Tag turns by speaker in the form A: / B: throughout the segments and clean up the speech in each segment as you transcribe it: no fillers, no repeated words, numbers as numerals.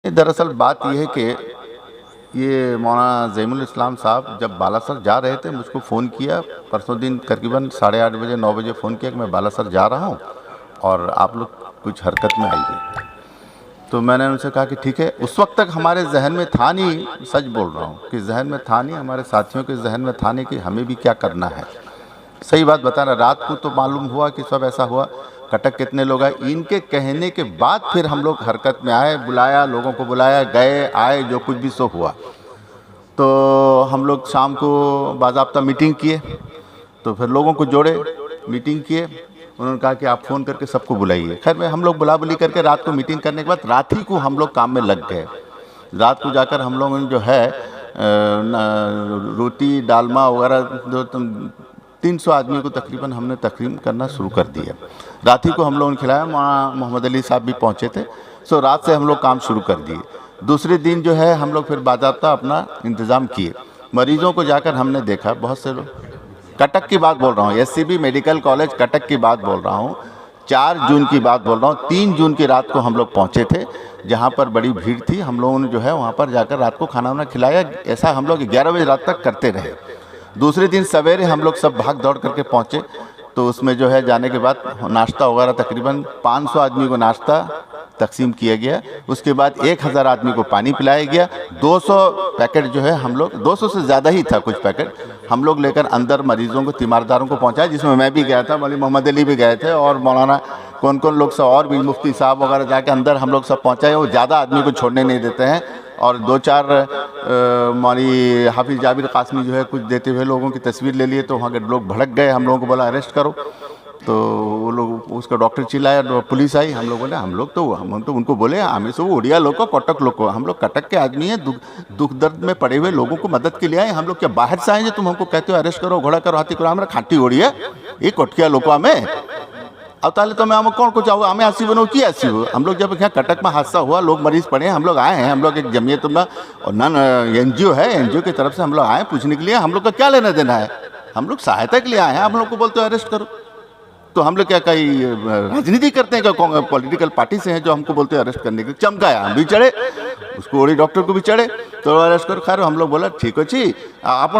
A: दरअसल बात यह है कि ये मौलाना ज़ैमुल इस्लाम साहब जब बालासर जा रहे थे, मुझको फ़ोन किया परसों दिन करीबन 8:30 बजे 9 बजे फ़ोन किया कि मैं बालासर जा रहा हूँ और आप लोग कुछ हरकत में आइए। तो मैंने उनसे कहा कि ठीक है। उस वक्त तक हमारे जहन में था नहीं, सच बोल रहा हूँ कि जहन में था नहीं, हमारे साथियों के जहन में था नहीं कि हमें भी क्या करना है। सही बात बताना, रात को तो मालूम हुआ कि सब ऐसा हुआ, कटक कितने लोग आए, इनके कहने के बाद फिर हम लोग हरकत में आए, बुलाया, लोगों को बुलाया, गए आए, जो कुछ भी सो हुआ। तो हम लोग शाम को बाज़ाब्ता मीटिंग किए, तो फिर लोगों को जोड़े, मीटिंग किए। उन्होंने कहा कि आप फ़ोन करके सबको बुलाइए। खैर में हम लोग बुला बुली करके रात को मीटिंग करने के बाद रात ही को हम लोग काम में लग गए। रात को जाकर हम लोगों ने जो है रोटी डालमा वगैरह जो 300 आदमी को तकरीबन हमने तकरीम करना शुरू कर दिया। रात ही को हम लोगों ने खिलाया, वहाँ मोहम्मद अली साहब भी पहुँचे थे। सो रात से हम लोग काम शुरू कर दिए। दूसरे दिन जो है हम लोग फिर बाज़ाब्ता अपना इंतज़ाम किए। मरीज़ों को जाकर हमने देखा, बहुत से लोग, कटक की बात बोल रहा हूँ, एससीबी मेडिकल कॉलेज कटक की बात बोल रहा हूँ, 4 जून की बात बोल रहा हूँ। 3 जून की रात को हम लोग पहुँचे थे, जहाँ पर बड़ी भीड़ थी। हम लोगों ने जो है वहाँ पर जाकर रात को खाना वाना खिलाया। ऐसा हम लोग 11 बजे रात तक करते रहे। दूसरे दिन सवेरे हम लोग सब भाग दौड़ करके पहुँचे, तो उसमें जो है जाने के बाद नाश्ता वगैरह तकरीबन 500 आदमी को नाश्ता तकसीम किया गया। उसके बाद 1000 आदमी को पानी पिलाया गया। 200 पैकेट जो है हम लोग, 200 से ज़्यादा ही था कुछ पैकेट, हम लोग लेकर अंदर मरीज़ों को, तीमारदारों को पहुंचाया, जिसमें मैं भी गया था, मौलवी मोहम्मद अली भी गए थे और मौलाना कौन कौन लोग सब और भी मुफ्ती साहब वगैरह जाके अंदर हम लोग सब पहुंचाए। वो ज़्यादा आदमी को छोड़ने नहीं देते हैं। और 2-4 मौलवी हाफिज़ जाबिर कासमी जो है कुछ देते हुए लोगों की तस्वीर ले लिए, तो वहाँ के लोग भड़क गए, हम लोगों को बोला अरेस्ट करो। तो वो लोग, उसका डॉक्टर चिल्लाया, पुलिस आई। हम लोग बोले हम तो उनको बोले हमें सब उड़िया लोग को, कटक लोग को, हम लोग कटक के आदमी हैं, दुख दर्द में पड़े हुए लोगों को मदद के लिए आए। हम लोग क्या बाहर से आए जो तुम हमको कहते हो अरेस्ट करो, घोड़ा करो, हाथी करो? हमारा खाटी उड़िया ये कटकिया लोग में अब ताले तो मैं हम कौन को चाहूँ, हमें आसी बनो की आसी हो। हम लोग जब यहाँ कटक में हादसा हुआ, लोग मरीज पड़े हैं, हम लोग आए हैं, हम लोग एक जमीयत में और नन NGO है, NGO की तरफ से हम लोग आए पूछने के लिए। हम लोग का क्या लेना देना है, हम लोग सहायता के लिए आए हैं। हम लोग को बोलते हो अरेस्ट करो, तो हम लोग क्या कहीं राजनीति करते हैं क्या? पॉलिटिकल पार्टी से हैं जो हमको बोलते हैं अरेस्ट करने के लिए? चमकाया, हम भी चढ़े, उसको ओडी डॉक्टर को भी चढ़े, तो अरेस्ट कर। खैर हम लोग बोला ठीक अच्छी, आप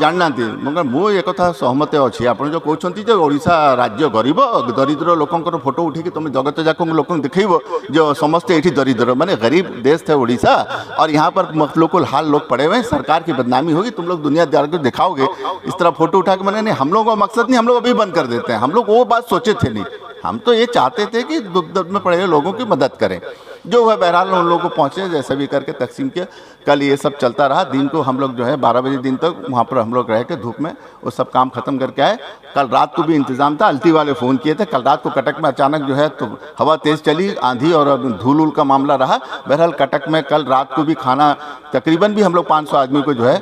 A: जानना मगर मु एक कथा सहमत अच्छी, आप जो कहते जो ओडिशा राज्य गरीब दरिद्र लोकंर फोटो उठे तुम जगत जाक लोक देखब जो समस्ते ये दरिद्र माने गरीब देश थे ओडिशा, और यहाँ पर मखलूकुल हाल लोग पड़े हुए हैं, सरकार की बदनामी होगी, तुम लोग दुनियादार को दिखाओगे इस तरह फोटो उठा के। मैंने नहीं, हम लोगों का मकसद नहीं, हम लोग अभी बंद कर देते हैं, हम लोग वो बात सोचे थे नहीं। हम तो ये चाहते थे कि दुख दर्द में पड़े हुए लोगों की मदद करें। जो है बहरहाल उन लोगों को पहुँचे, जैसे भी करके तकसीम किया। कल ये सब चलता रहा। दिन को हम लोग जो है 12 बजे दिन तक वहाँ पर हम लोग रह के धूप में वो सब काम ख़त्म करके आए। कल रात को भी इंतज़ाम था, अल्टी वाले फ़ोन किए थे। कल रात को कटक में अचानक जो है तो हवा तेज़ चली, आंधी और धूल उल का मामला रहा। बहरहाल कटक में कल रात को भी खाना तकरीबन भी हम लोग 500 आदमी को जो है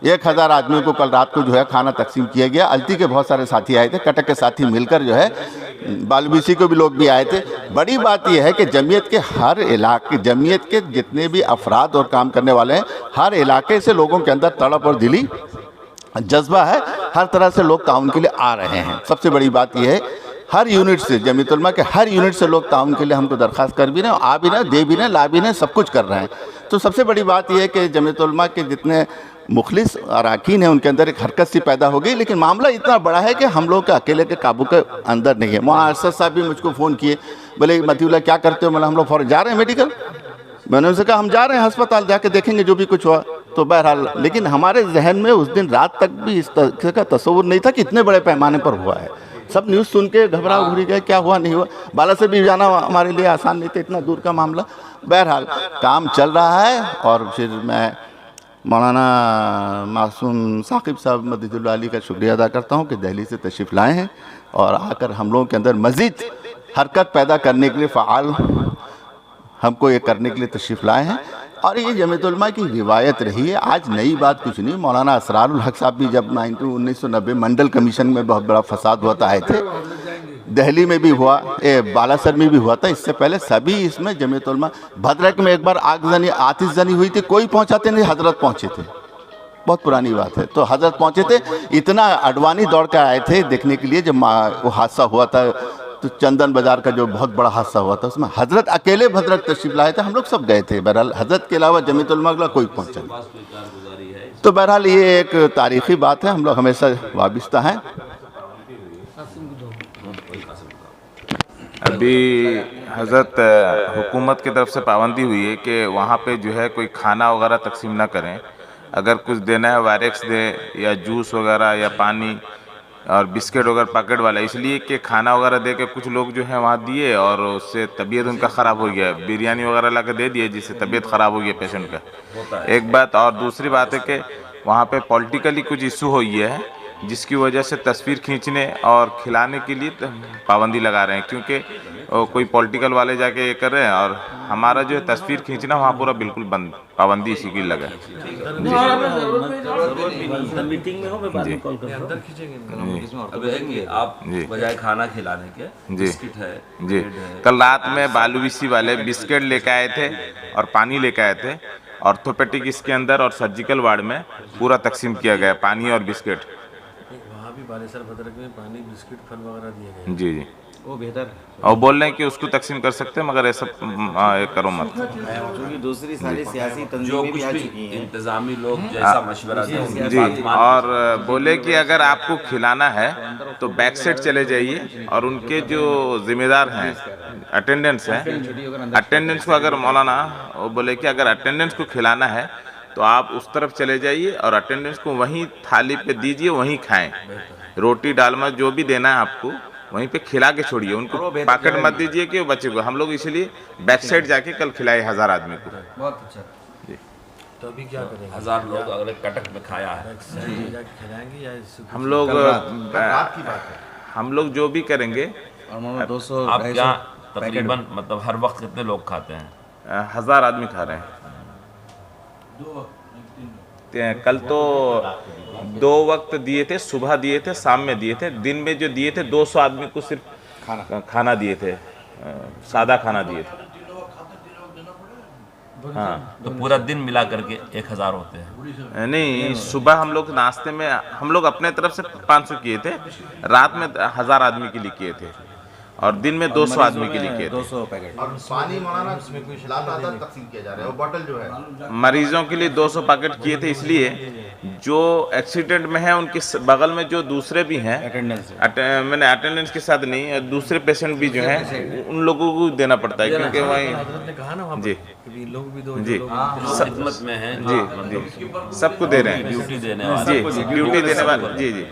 A: 1000 आदमियों को कल रात को जो है खाना तकसीम किया गया। अल्टी के बहुत सारे साथी आए थे, कटक के साथी मिलकर जो है, बालबीसी को भी लोग भी आए थे। बड़ी बात यह है कि जमीयत के हर इलाके, जमीयत के जितने भी अफराद और काम करने वाले हैं, हर इलाके से लोगों के अंदर तड़प और दिली जज्बा है। हर तरह से लोग ताउन के लिए आ रहे हैं। सबसे बड़ी बात यह है हर यूनिट से, जमीयत उलमा के हर यूनिट से लोग ताउन के लिए हमको दरख्वास्त कर भी रहे हैं, आ भी रहे, दे भी रहे, ला भी रहे, सब कुछ कर रहे हैं। तो सबसे बड़ी बात यह है कि जमीयत उलमा के जितने मुखलिस अरकान हैं उनके अंदर एक हरकत सी पैदा हो गई। लेकिन मामला इतना बड़ा है कि हम लोग के अकेले के काबू के अंदर नहीं है। मौलाना अरशद साहब भी मुझको फ़ोन किए, बोले मतीउल्लाह क्या करते हो? मतलब हम लोग फौरन जा रहे हैं मेडिकल। मैंने उनसे कहा हम जा रहे हैं अस्पताल, जाके देखेंगे जो भी कुछ हुआ। तो बहरहाल, लेकिन हमारे जहन में उस दिन रात तक भी इस तरह का तस्वुर नहीं था कि इतने बड़े पैमाने पर हुआ है। सब न्यूज़ सुन के घबरा घुरी गए, क्या हुआ नहीं हुआ। बालासर भी जाना हमारे लिए आसान नहीं था, इतना दूर का मामला। बहरहाल काम चल रहा है। और फिर मैं मौलाना मासूम साकिब साहब मदीदुल्लाह अली का शुक्रिया अदा करता हूँ कि दिल्ली से तशरीफ़ लाए हैं और आकर हम लोगों के अंदर मज़ीद हरकत पैदा करने के लिए, फ़आल हमको ये करने के लिए तशरीफ़ लाए हैं। और ये जमीयत उलमा की रिवायत रही है, आज नई बात कुछ नहीं। मौलाना असरारुल हक साहब भी जब 1990 मंडल कमीशन में बहुत बड़ा फसाद हुआ था आए थे, दिल्ली में भी हुआ, बालासर में भी हुआ था। इससे पहले सभी इसमें जमीयत उलमा, भद्रक में एक बार आगजनी आतिशजनी हुई थी, कोई पहुंचाते नहीं, हजरत पहुंचे थे, बहुत पुरानी बात है। तो हजरत पहुंचे थे, इतना अडवाणी दौड़ कर आए थे देखने के लिए जब वो हादसा हुआ था। वक्त चंदन बाज़ार का जो बहुत बड़ा हादसा हुआ था उसमें हज़रत अकेले भद्रक तशरीफ़ लाए थे, हम लोग सब गए थे। बहरहाल हज़रत के अलावा जमीयत उलमा का कोई पहुँचा नहीं। तो बहरहाल ये एक तारीख़ी बात है, हम लोग हमेशा वाबिस्ता हैं।
B: अभी हज़रत हुकूमत की तरफ से पाबंदी हुई है कि वहाँ पे जो है कोई खाना वगैरह तकसीम ना करें। अगर कुछ देना है वायरेक्स दे या जूस वगैरह या पानी और बिस्किट वगैरह पैकेट वाला, इसलिए कि खाना वगैरह दे के कुछ लोग जो है वहाँ दिए और उससे तबीयत उनका ख़राब हो गया। बिरयानी वगैरह ला के दे दिए जिससे तबीयत ख़राब हो गया पेशेंट का, एक बात। और दूसरी बात है कि वहाँ पे पॉलिटिकली कुछ इशू हो गया है जिसकी वजह से तस्वीर खींचने और खिलाने के लिए पाबंदी लगा रहे हैं, क्योंकि कोई पॉलिटिकल वाले जाके ये कर रहे हैं और हमारा जो है तस्वीर खींचना वहाँ पूरा बिल्कुल बंद, पाबंदी इसी की लगा है।
C: मीटिंग में हो, मैं बाद में कॉल करूंगा।
D: अब है कि आप बजाय खाना खिलाने के बिस्किट है
B: जी। कल रात में बालूविसी वाले बिस्किट लेके आए थे और पानी लेके आए थे। ऑर्थोपेडिक इसके अंदर और सर्जिकल वार्ड में पूरा तकसीम किया गया पानी और बिस्किट।
C: वहाँ भी बालेसर भद्रक में पानी बिस्किट फल वगैरह दिए गए।
B: जी जी,
C: वो बेहतर
B: और बोल रहे हैं कि उसको तकसीम कर सकते हैं मगर ऐसा करो मत।
E: क्योंकि दूसरी सारी सियासी
D: जो
E: तंजीमें
D: कुछ
E: भी आ
D: भी
E: चुकी हैं।
D: इंतजामी लोग जैसा मशवरा दें उनकी
B: जी,
D: बात मान
B: और बोले कि अगर आपको खिलाना है तो बैक साइड चले जाइए और उनके जो जिम्मेदार हैं अटेंडेंस हैं, अटेंडेंस को अगर मौलाना वो बोले कि अगर अटेंडेंस को खिलाना है तो आप उस तरफ चले जाइए और अटेंडेंस को वहीं थाली पे दीजिए, वहीं खाएं। रोटी डालमा जो भी देना है आपको वहीं पे खिला के छोड़िए, उनको पैकेट मत दीजिए कि वो बच्चे को। हम लोग इसीलिए बैक साइड जाके कल खिलाए 1000 आदमी को।
C: बहुत अच्छा। तो अभी क्या करेंगे?
D: 1000 लोग अगले कटक में खाया है।
C: खिलाएंगे या
B: हम लोग जो भी करेंगे
E: और 200
D: आप क्या तकरीबन मतलब हर वक्त कितने लोग खाते हैं?
B: 1000 आदमी खा रहे हैं। कल तो 2 वक्त दिए थे, सुबह दिए थे, शाम में दिए थे। दिन में जो दिए थे 200 आदमी को सिर्फ खाना दिए थे, सादा खाना दिए थे। हाँ,
D: तो पूरा दिन मिला करके 1000 होते हैं।
B: नहीं, सुबह हम लोग नाश्ते में हम लोग अपने तरफ से 500 किए थे, रात में 1000 आदमी के लिए किए थे और दिन में 200 आदमी के लिए किए थे।
E: 200 पैकेट
A: और पानी मौलाना लगातार तकसीम किया जा रहा है, वो बोतल जो है
B: मरीजों के लिए 200 पैकेट किए थे, इसलिए जो एक्सीडेंट में है उनके बगल में जो दूसरे भी हैं मैंने अटेंडेंस के साथ नहीं, दूसरे पेशेंट भी जो हैं उन लोगों को देना पड़ता है, क्योंकि वहीं
C: ने कहा ना वहाँ
B: जी
C: पर लोग भी दो
B: जी
D: खिदमत में हैं
B: जी सबको दे रहे हैं,
D: ड्यूटी देने वाले।
B: जी ड्यूटी देने वाले। जी जी,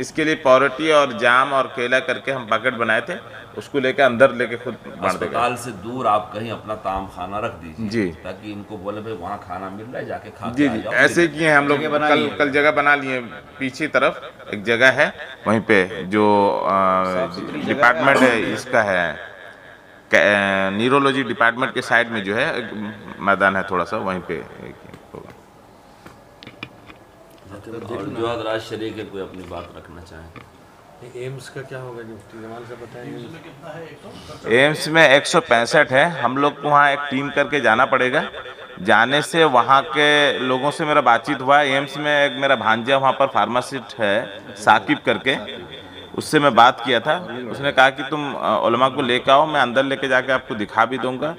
B: इसके लिए पॉवर्टी और जाम और केला करके हम पैकेट बनाए थे, उसको लेके अंदर लेके खुद बांट देंगे।
D: अस्पताल से दूर आप कहीं अपना ताम खाना रख दीजिए
B: जी,
D: ताकि इनको बोले भाई वहाँ खाना मिल रहा है जाके खा
B: जी
D: के आ
B: जी,
D: जाओ।
B: ऐसे किए हैं हम लोग। कल जगह बना लिए, पीछे तरफ एक जगह है, वहीं पे जो डिपार्टमेंट है इसका है, न्यूरोलॉजी डिपार्टमेंट के साइड में जो है एक मैदान है थोड़ा सा, वहीं पे होगा।
D: और जो हजरात शरीक है कोई अपनी बात रखना चाहें?
C: एम्स का क्या होगा? मुफ्ती जमाल से बताएंगे।
B: एम्स में 165 है, हम लोग को वहाँ एक टीम करके जाना पड़ेगा। जाने से वहाँ के लोगों से मेरा बातचीत हुआ। एम्स में एक मेरा भांजा वहाँ पर फार्मासिस्ट है साकिब करके, उससे मैं बात किया था। उसने कहा कि तुम उलमा को लेकर आओ, मैं अंदर लेके जाके आपको दिखा भी दूंगा,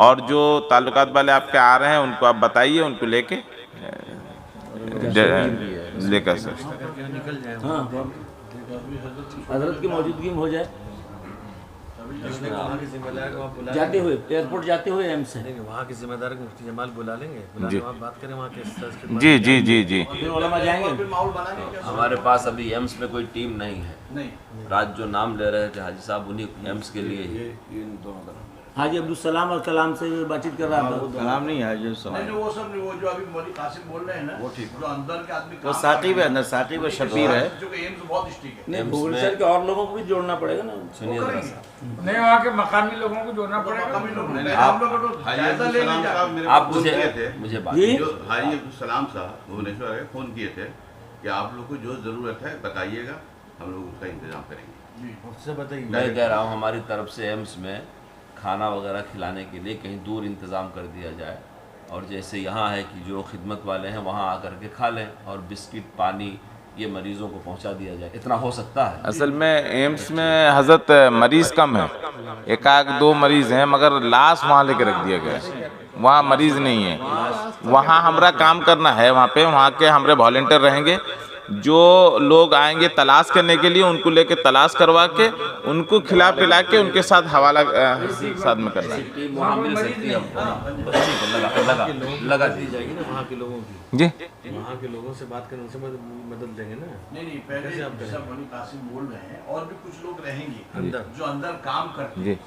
B: और जो ताल्लुकात वाले आपके आ रहे हैं उनको आप बताइए, उनको लेके लेकर सर
C: निकल जाए।
F: हाँ, हजरत की मौजूदगी में हो जाए।
C: वहाँ के जिम्मेदार को आप बुला
F: जाते हुए एयरपोर्ट जाते हुए एम्स है।
C: लेंगे, वहाँ के जिम्मेदार को मुफ्ती जमाल बुला लेंगे, बुला के वहाँ बात करें वहाँ के
B: जी जी जी जी।
F: फिर उलमा जाएंगे।
D: हमारे पास अभी एम्स में कोई टीम नहीं है। रात जो नाम ले रहे थे हाजी साहब उन्हीं एम्स के लिए ही।
F: हाजी अब्दुल सलाम और कलाम से बातचीत कर रहा था।
E: कलाम नहीं है जो
G: नहीं वो सब नहीं, वो जो अभी मौलवी कासिम बोल रहे हैं ना, वो ठीक, जो अंदर के आदमी
E: वो साकिब है, अंदर साकिब और शबीर है।
G: जो कि एम्स बहुत स्ट्रिक्ट है।
F: नहीं, भुवनेश्वर के और लोगों को भी जोड़ना पड़ेगा ना।
D: सुनिए जरा सा।
H: नहीं, वहाँ के मकामी लोगों को जोड़ना पड़ेगा।
G: कम ही लोग नहीं, हम लोग तो जायजा ले नहीं जाते।
D: आप मुझे बात
F: जी
I: जो हाजी अब्दुल सलाम साहब भुवनेश्वर है, फ़ोन किए थे कि आप लोग को जो ज़रूरत है बताइएगा, हम लोग उसका इंतजाम करेंगे।
C: उससे बताइए।
D: मैं कह रहा हूँ हमारी तरफ से एम्स में खाना वगैरह खिलाने के लिए कहीं दूर इंतज़ाम कर दिया जाए, और जैसे यहाँ है कि जो खिदमत वाले हैं वहाँ आकर के खा लें, और बिस्किट पानी ये मरीजों को पहुंचा दिया जाए, इतना हो सकता है?
B: असल में एम्स में हजरत मरीज कम है, एक आध दो मरीज हैं, मगर लाश वहाँ लेके रख दिया गया है, वहाँ मरीज नहीं है। वहाँ हमारा काम करना है, वहाँ पे वहाँ के हमारे वॉलेंटियर रहेंगे, जो लोग आएंगे तलाश करने के लिए उनको लेके तलाश करवा के उनको खिला पिला के उनके साथ हवाला साथ में करना है।
D: टीम वहाँ मिल सकती है हमको, ठीक है, लगा दी जाएगी ना वहाँ के लोगों की।
B: जी,
C: वहाँ के लोगों से बात करने से मदद देंगे ना।
G: नहीं पहले जैसा मनी कासिम बोल रहे हैं, और भी कुछ लोग रहेंगे
C: अंदर
G: जो अंदर काम करते
B: जी,
G: हैं,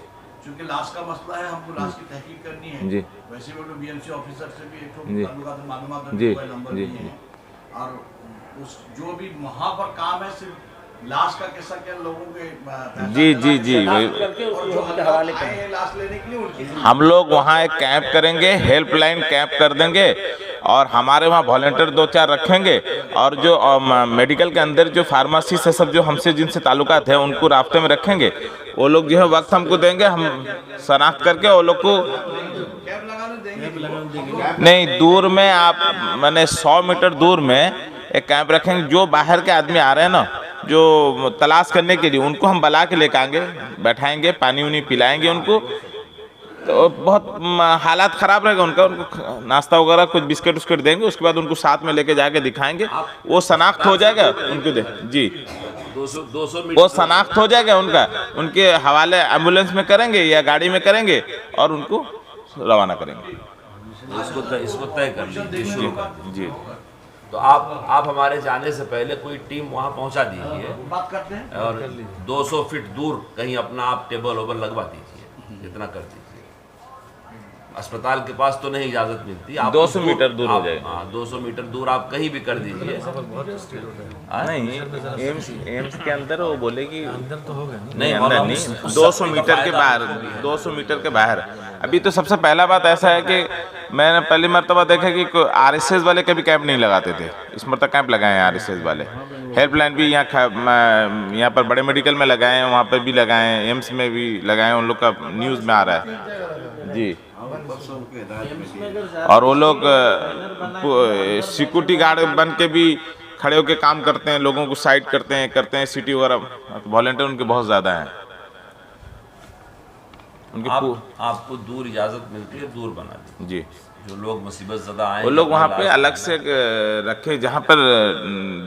G: क्योंकि लाश का मसला है, हमको लाश की तहकीक करनी है।
B: जी।
G: वैसे वो लोग बीएमसी ऑफिसर से भी एक
B: जी।
G: मालूमात
B: जी,
G: नंबर
B: जी,
G: दिए हैं, और उस जो भी वहाँ पर काम है सिर्फ लाश का कैसा क्या लोगों के पहचान
B: जी, जी,
G: करना
B: जी,
G: है,
B: वही।
G: और जो अंदर आए हैं लाश लेने के लिए उनकी
B: हम लोग वहाँ एक कैंप करेंगे, हेल्पलाइन कैंप कर देंगे, और हमारे वहाँ वॉलेंटियर 2-4 रखेंगे, और जो मेडिकल के अंदर जो फार्मेसी से सब जो हमसे जिनसे ताल्लुकात है उनको रास्ते में रखेंगे। वो लोग जो है वक्त हमको देंगे, हम शनाख्त करके वो लोग को
G: कैंप लगाने देंगे।
B: नहीं, दूर में आप मैंने 100 मीटर दूर में एक कैंप रखेंगे। जो बाहर के आदमी आ रहे हैं ना, जो तलाश करने के लिए, उनको हम बुला के लेकर आएंगे, बैठाएंगे, पानी उनी पिलाएंगे उनको। तो बहुत हालात ख़राब रहेगा उनका, उनको नाश्ता वगैरह कुछ बिस्किट उस्किट देंगे, उसके बाद उनको साथ में लेके जाके दिखाएंगे, वो शनाख्त हो जाएगा उनको दे जी,
D: 200
B: वो
D: मीटर
B: शनाख्त हो जाएगा उनका, उनके हवाले एम्बुलेंस में करेंगे या गाड़ी में करेंगे और उनको रवाना करेंगे।
D: इसको तय कर लीजिए, शुरू कर दीजिए।
B: जी,
D: तो आप हमारे जाने से पहले कोई टीम वहाँ पहुँचा दीजिए,
G: बात करते हैं।
D: और 200 फीट दूर कहीं अपना आप टेबल वेबल लगवा दीजिए, इतना कर दीजिए। अस्पताल के पास तो नहीं इजाज़त मिलती, आप
B: 200 मीटर दूर हो जाएगा।
D: हाँ, 200 मीटर दूर आप कहीं भी कर दीजिए।
B: नहीं, एम्स के अंदर वो बोले कि
C: अंदर तो हो गया
B: नहीं, अंदर नहीं, 200 मीटर के बाहर, 200 मीटर के बाहर। अभी तो सबसे पहला बात ऐसा है कि मैंने पहली मर्तबा देखा कि आरएसएस वाले कभी कैंप नहीं लगाते थे, इस मरतबा कैंप लगाए हैं आरएसएस वाले। हेल्पलाइन भी यहाँ पर बड़े मेडिकल में लगाए हैं, वहाँ पर भी लगाए हैं, एम्स में भी लगाए हैं, उन लोग का न्यूज़ में आ रहा है जी। और वो लोग सिक्योरिटी गार्ड बन के भी खड़े होकर काम करते हैं, लोगों को साइड करते हैं सिटी वगैरह, वॉलेंटियर उनके बहुत ज़्यादा हैं। उनके
D: आपको दूर इजाज़त मिलती है, दूर बना दी
B: जी,
D: जो लोग मुसीबत ज़दा आए
B: वो लोग वहाँ पे अलग से रखे, जहाँ पर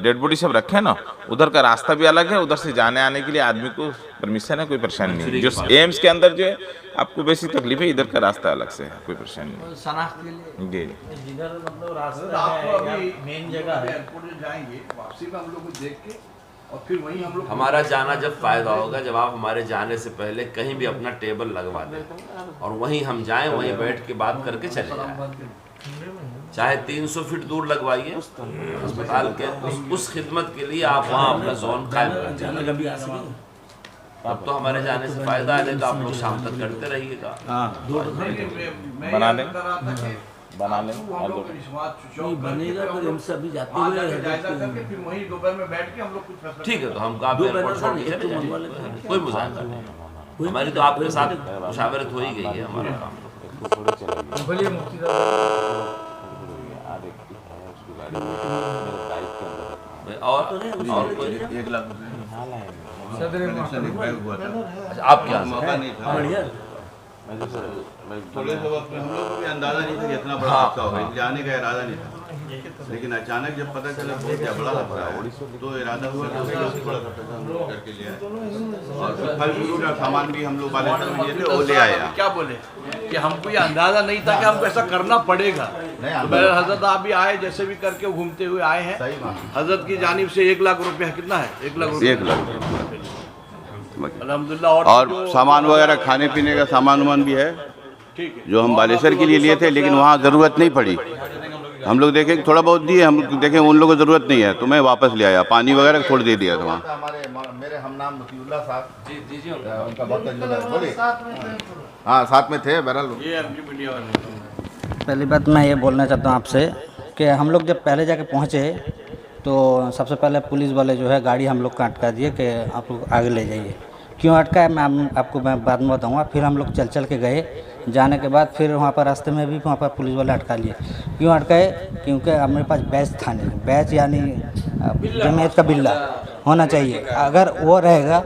B: डेड बॉडी सब रखे ना, उधर का रास्ता भी अलग है, उधर से जाने आने के लिए आदमी को परमिशन है, कोई परेशानी नहीं। जो एम्स के अंदर जो है आपको बेसिक तकलीफ है, इधर का रास्ता अलग से है, कोई परेशानी नहीं जी।
F: जिधर मतलब
G: आपको
F: रास्ता
G: अभी
F: है मेन जगह है,
G: एयरपोर्ट जाएंगे, वापसी में हम लोग को देख के और फिर वहीं हम लोग
D: हमारा जाना जब फ़ायदा होगा जब आप हमारे जाने से पहले कहीं भी अपना टेबल लगवा दें और वहीं हम जाएं, वहीं बैठ के बात करके चले जाएं। चाहे 300 फीट दूर लगवाइए अस्पताल के, उस खिदमत के लिए आप वहाँ अपना जोन कायम कर दीजिए। अब तो हमारे जाने से फ़ायदा है, नहीं तो आप लोग शाम तक करते रहिएगा।
B: बना लें, बना लें,
F: बनेगा तो एम्स अभी जाते हुए
G: फिर वहीं दोपहर में बैठ के हम लोग कुछ फैसला
D: ठीक है, तो हम आप एयरपोर्ट छोड़ के चले जाएंगे, कोई मुजाहरा नहीं। हमारी तो आपके साथ मुशावरत हो ही गई है, हमारा काम।
H: बोलिए मुफ्ती
D: और कोई
I: 1 लाख
D: आप क्या
I: मौका नहीं था, थोड़े से वक्त में हम लोग को भी अंदाजा नहीं था कि इतना बड़ा हादसा होगा, जाने का इरादा नहीं था, लेकिन अचानक जब पता चला बहुत बड़ा हादसा है तो इरादा हुआ कि थोड़ा सा हम लोग करके ले आए, और फिर फल फ्रूट और सामान भी हम लोग वाले लिए थे वो ले आए।
G: क्या बोले कि हमको ये अंदाजा नहीं था कि हमको ऐसा करना पड़ेगा। तो हजरत आप भी आए, जैसे भी करके घूमते हुए आए हैं, हजरत की जानिब से 1 लाख रुपया, कितना है 1 लाख रुपया?
I: 1 लाख
G: अल्हम्दुलिल्लाह।
I: और सामान वगैरह खाने पीने का सामान भी है
G: ठीक है,
I: जो हम बालेश्वर के लिए लिए थे, लेकिन वहाँ ज़रूरत नहीं पड़ी। हम लोग देखें थोड़ा बहुत दिए, हम देखें उन लोगों को ज़रूरत नहीं है तो मैं वापस ले आया, पानी वगैरह थोड़ी दे दिया था वहाँ।
A: हमारे मेरे हम नाम मतीउल्लाह साहब जी उनका बहुत धन्यवाद। बोलिए हाँ, साथ में थे बहरहाल।
G: ये आपकी मीडिया वाले।
J: पहली बात मैं ये बोलना चाहता हूँ आपसे कि हम लोग जब पहले जाके पहुँचे तो सबसे पहले पुलिस वाले जो है गाड़ी हम लोग का अटका दिए कि आप लोग आगे ले जाइए। क्यों अटका है मैं आपको बाद में बताऊँगा। फिर हम लोग चल के गए, जाने के बाद फिर वहाँ पर रास्ते में भी वहाँ पर पुलिस वाले अटका लिए। क्यों अटकाए? क्योंकि हमारे पास बैच था नहीं, बैच यानी जमीयत का बिल्ला होना चाहिए। अगर वो रहेगा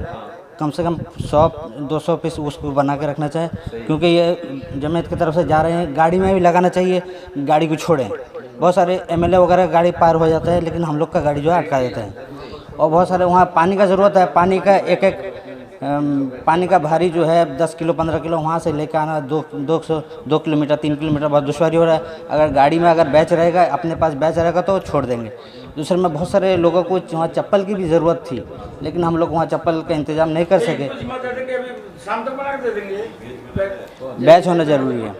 J: कम से कम 100-200 पीस उसको बना के रखना चाहिए, क्योंकि ये जमीयत की तरफ से जा रहे हैं, गाड़ी में भी लगाना चाहिए, गाड़ी को छोड़ें। बहुत सारे एमएलए वगैरह गाड़ी पार हो जाता है, लेकिन हम लोग का गाड़ी जो है अटका देता है। और बहुत सारे वहाँ पानी का ज़रूरत है, पानी का पानी का भारी जो है 10 किलो 15 किलो वहाँ से लेकर आना 2 किलोमीटर 3 किलोमीटर बहुत दुश्वारी हो रहा है। अगर गाड़ी में अगर बैच रहेगा, अपने पास बैच रहेगा तो छोड़ देंगे। दूसरे में बहुत सारे लोगों को वहाँ चप्पल की भी ज़रूरत थी, लेकिन हम लोग वहाँ चप्पल का इंतज़ाम नहीं कर सके। बैच होना ज़रूरी है,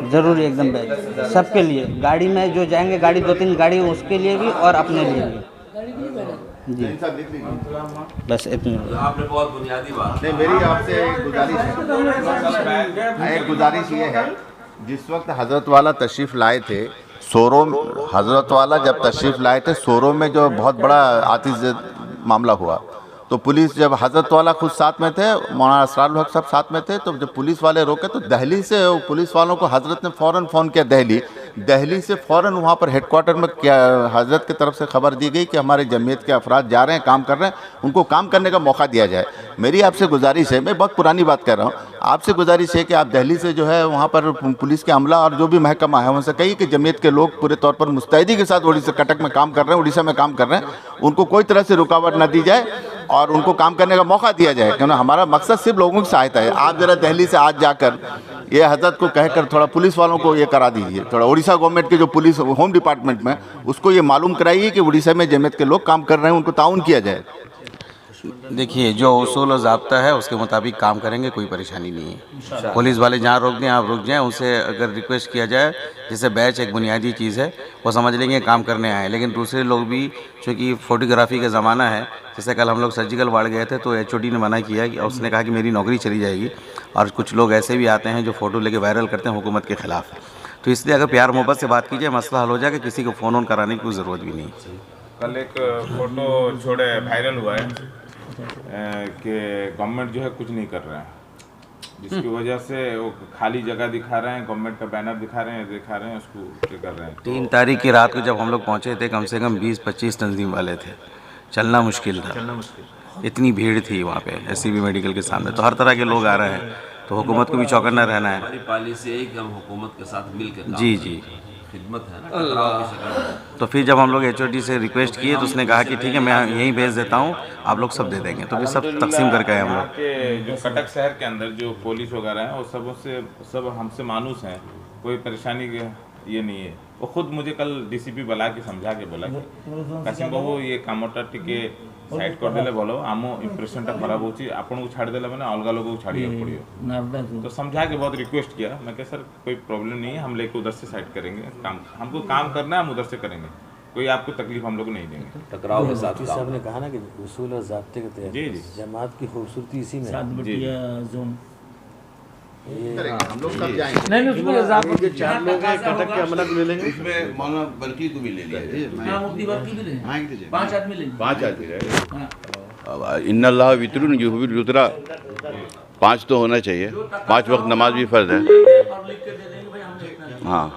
J: ज़रूरी एकदम बैच सबके लिए। गाड़ी में जो जाएंगे, गाड़ी 2-3 गाड़ी उसके लिए भी और अपने लिए भी। जी बस इतनी।
D: आपने बहुत बुनियादी बात।
A: नहीं, मेरी आपसे एक गुजारिश ये है, जिस वक्त हज़रत वाला तशरीफ़ लाए थे सोरो, हज़रत वाला जब तशरीफ़ लाए थे सोरो में जो बहुत बड़ा आतिश मामला हुआ, तो पुलिस जब हज़रत वाला खुद साथ में थे, मौलाना असरारुल हक सब साथ में थे, तो जब पुलिस वाले रोके तो दिल्ली से पुलिस वालों को हज़रत ने फ़ौरन फ़ोन किया। दिल्ली से फ़ौरन वहाँ पर हेडक्वार्टर में क्या हज़रत की तरफ से खबर दी गई कि हमारे जमीयत के अफराद जा रहे हैं, काम कर रहे हैं, उनको काम करने का मौका दिया जाए। मेरी आपसे गुजारिश है, मैं बहुत पुरानी बात कर रहा हूँ, आपसे गुजारिश है कि आप दिल्ली से जो है वहाँ पर पुलिस के अमला और जो भी महकमा है उनसे कहिए कि जमीयत के लोग पूरे तौर पर मुस्तैदी के साथ उड़ीसा कटक में काम कर रहे हैं, उड़ीसा में काम कर रहे हैं, उनको कोई तरह से रुकावट न दी जाए और उनको काम करने का मौका दिया जाए, क्योंकि हमारा मकसद सिर्फ लोगों की सहायता है। आप ज़रा दिल्ली से आज जाकर ये हज़रत को कहकर थोड़ा पुलिस वालों को ये करा दीजिए, थोड़ा उड़ीसा गवर्नमेंट के जो पुलिस होम डिपार्टमेंट में उसको ये मालूम कराइए कि उड़ीसा में जमीयत के लोग काम कर रहे हैं, उनको ताउन किया जाए।
E: देखिए, जो उसूल और ज़ाब्ता है उसके मुताबिक काम करेंगे, कोई परेशानी नहीं है। पुलिस वाले जहाँ रोक दें आप रुक जाएं, उनसे अगर रिक्वेस्ट किया जाए, जैसे बैच एक बुनियादी चीज़ है, वो समझ लेंगे काम करने आए। लेकिन दूसरे लोग भी, चूँकि फ़ोटोग्राफ़ी का ज़माना है, जैसे कल हम लोग सर्जिकल वार्ड गए थे तो HOD ने मना किया कि उसने कहा कि मेरी नौकरी चली जाएगी। और कुछ लोग ऐसे भी आते हैं जो फ़ोटो लेके वायरल करते हैं हुकूमत के ख़िलाफ़। तो इसलिए अगर प्यार मोहब्बत से बात कीजिए, मसला हल हो जाएगा, किसी को फ़ोन ऑन कराने की कोई ज़रूरत भी नहीं।
B: कल एक फ़ोटो छोड़े वायरल हुआ है कि गवर्नमेंट जो है कुछ नहीं कर रहा है, जिसकी वजह से वो खाली जगह दिखा रहे हैं, गवर्नमेंट का बैनर दिखा रहे हैं, उसको कर रहे हैं।
E: 3 तारीख की रात को जब हम लोग पहुँचे थे, कम से कम 20-25 तंजीम वाले थे, चलना मुश्किल था, इतनी भीड़ थी वहाँ पे SCB मेडिकल के सामने। तो हर तरह के लोग आ रहे हैं, तो हुकूमत को भी चौकन्ना रहना है।
D: हमारी पॉलिसी है कि हम हुकूमत के साथ मिलकर
E: जी
D: खिदमत है ना, टकराव की शक्ल में।
E: तो फिर जब हम लोग HOD से रिक्वेस्ट किए तो उसने कहा कि ठीक है, मैं यहीं भेज देता हूँ, आप लोग सब दे देंगे। तो फिर सब तकसीम करके आए हम लोग।
B: जो कटक शहर के अंदर जो पुलिस वगैरह हैं वो सब हमसे मानूस हैं, कोई परेशानी ये नहीं है। वो खुद मुझे कल DCP बुला के समझा के बोला कि कासिम बाबू ये कामटा टिके साइड कर देले बोलो, आमो इंप्रेशनटा खराब होची, आपन को छाड़ देला मैंने अलग लोगों को छाड़िए पड़ियो। तो समझा के बहुत रिक्वेस्ट किया, मैं कहा सर कोई प्रॉब्लम नहीं है, हम लेके उधर से साइड करेंगे, काम हमको काम करना है, हम उधर से करेंगे, कोई आपको तकलीफ हम लोग नहीं देंगे।
D: टकराव के साथ
C: साहब ने कहा ना कि उसूल और ज़ाब्ते के तहत जमात की खूबसूरती इसी में है।
A: हम लोग सब जाएंगे।
C: नहीं उसमें
G: के 4 लोग हैं, कटक के अमला को ले लेंगे,
I: इसमें मौलाना बल्कि को भी ले लिया।
F: मुफ्ती बल्कि भी लेंगे, 5 आदमी लेंगे,
I: 5 आदमी रहे। इन्नल्लाह वितरुन युहिब्बुल युतरा, 5 तो होना चाहिए, 5 वक्त नमाज भी फर्ज है। हाँ,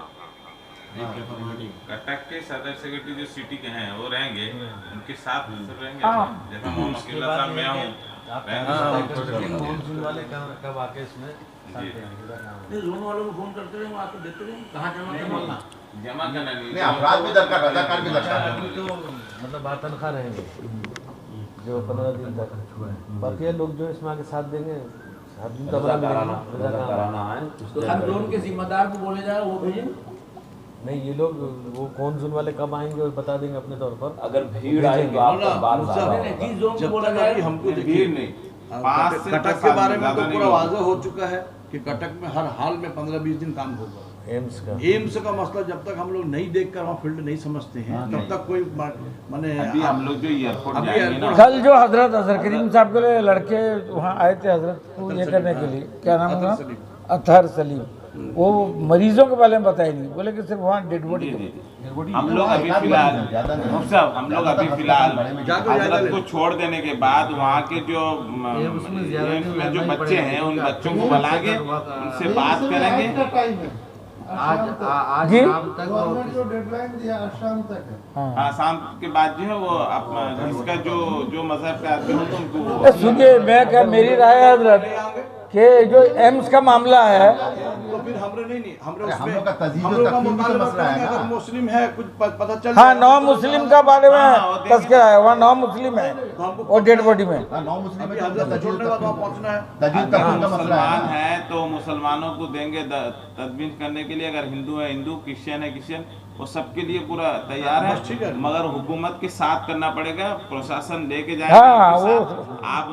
B: कटक के सदर सेक्रेटरी जो सिटी के हैं वो रहेंगे, उनके साथ सब रहेंगे। जैसा मोहम्मद अब्दुल्ला साहब मैं हूँ,
C: वाले कब आके इसमें
F: लोन वालों को फोन करते रहे, आपको देते रहे, कहाँ जमा करना
B: नहीं,
A: अपराध भी दरकार, रजाकार भी दरकार।
C: तो मतलब तनख्वाह रहेंगे जो 15 दिन तक, बाकी लोग जो इसमें आके साथ देंगे, साथ दिन
D: कराना है।
F: तो हम लोन के जिम्मेदार को बोले जा रहा वो भेजें
C: नहीं, ये लोग वो कौन जोन वाले कब आएंगे वो बता देंगे अपने तौर पर।
D: अगर भीड़ आएगी
F: जिस जोन को बोला जाए
G: हमको
B: भीड़ नहीं, 5 से
G: कटक के बारे में तो पूरा वाज़ेह हो चुका है कि कटक में हर हाल में 15-20 दिन काम होगा। एम्स का मसला जब तक हम लोग नहीं देखकर वहाँ फील्ड नहीं समझते हैं, तब तक कोई माने
B: अभी हम लोग जो एयरपोर्ट जाएंगे ना,
H: कल जो हजरत अजहर करीम साहब के लिए लड़के वहाँ आए थे हजरत को ये करने के लिए, क्या नाम था, अतहर सलीम, वो मरीजों के बारे में बताए नहीं, बोले कि सिर्फ वहाँ डेड बॉडी।
B: हम लोग अभी फिलहाल हजरत को छोड़ देने के बाद वहाँ के जो में जो बच्चे हैं उन बच्चों को बुलाएंगे, उनसे बात करेंगे,
H: जी
C: जो डेडलाइन दिया शाम तक है।
B: हाँ शाम के बाद जो है वो आप जिसका जो मजहब का आदमी हो तो उनको
H: सुनिए, मैं क्या मेरी राय है हजरत कि जो एम्स का मामला है,
G: तो फिर हमरे नहीं हमरे
I: हम
G: उसमें
I: लोग का तस्दीक
G: हम लोग का
I: तकसीम का
G: मुतालबा
I: मसला है
G: करेंगे,
I: ना।
G: अगर मुस्लिम है कुछ पता चल
H: हाँ
G: जाए।
H: 9 मुस्लिम का बारे में तस्करा है, वहाँ 9 मुस्लिम है और डेड बॉडी में।
I: नौ मुस्लिम
G: अभी हजरत को छोड़ने के बाद वहाँ पहुँचना है।
I: तस्दीक तकसीम का मसला है
B: मुसलमान
I: ना।
B: है तो मुसलमानों को देंगे तदबीन करने के लिए, अगर हिंदू है हिंदू, क्रिश्चियन है क्रिश्चियन, वो सबके लिए पूरा तैयार
G: बस ठीक
B: है,
G: है।
B: मगर हुकूमत के साथ करना पड़ेगा, प्रशासन लेके
H: हाँ,
B: जाएगा
H: वो-
B: आप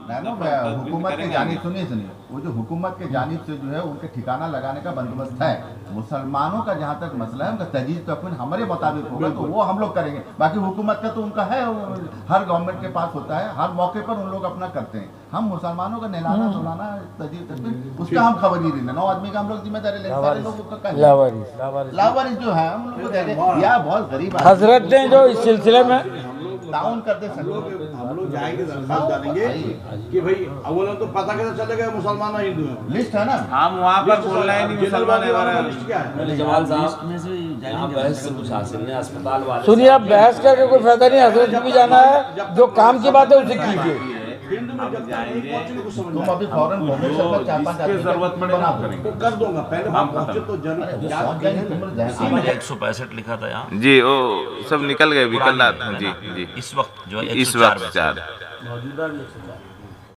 I: नहीं ना, हुकूमत की जानिब सुनिए वो जो हुकूमत के जानिब से जो है उनके ठिकाना लगाने का बंदोबस्त है। मुसलमानों का जहाँ तक मसला है उनका तजीज़ तो अपन हमारे मुताबिक होगा तो वो हम लोग करेंगे। बाकी हुकूमत का तो उनका है, हर गवर्नमेंट के पास होता है, हर मौके पर उन लोग अपना करते हैं। हम मुसलमानों का नहलाना धुलाना तजीज़ उसका हम खबरी लेना, 9 आदमी का हम लोग जिम्मेदारी लेंगे, सारे लोगों का लावारिस जो है हम लोग को दे दें। या बहुत गरीब
H: हजरत ने जो इस सिलसिले में
I: ताउन करते
G: हम लोग जाएंगे, दरखास्त डालेंगे कि भाई अव्वल तो पता कैसे चलेगा मुसलमान है हिंदू है।
I: लिस्ट है ना।
B: हम वहाँ पर बोलना ही नहीं मुसलमान है हमारा।
G: लिस्ट क्या है?
D: जवान साहब यहाँ बहस से कुछ हासिल नहीं, अस्पताल वाले
H: सुनिए, अब बहस करके कोई फायदा नहीं, हजरत को भी जाना है, जो काम की बात है उसे कीजिए।
G: हिंदू में जब तक नहीं पहुंचे कुछ समझ
I: तुम
G: में
I: अभी फौरन परमिशन पर 4-5 आदमी
B: जरूरत पड़ेगा आप
G: तो कर दूंगा, पहले वहाँ पहुंचे तो जरूर
D: आपने 165 लिखा था यहाँ,
B: जी वो सब निकल गए, भी कल रात। जी जी
D: इस वक्त जो है
B: इस
D: 104
B: वक्त 4
C: मौजूदा भी 104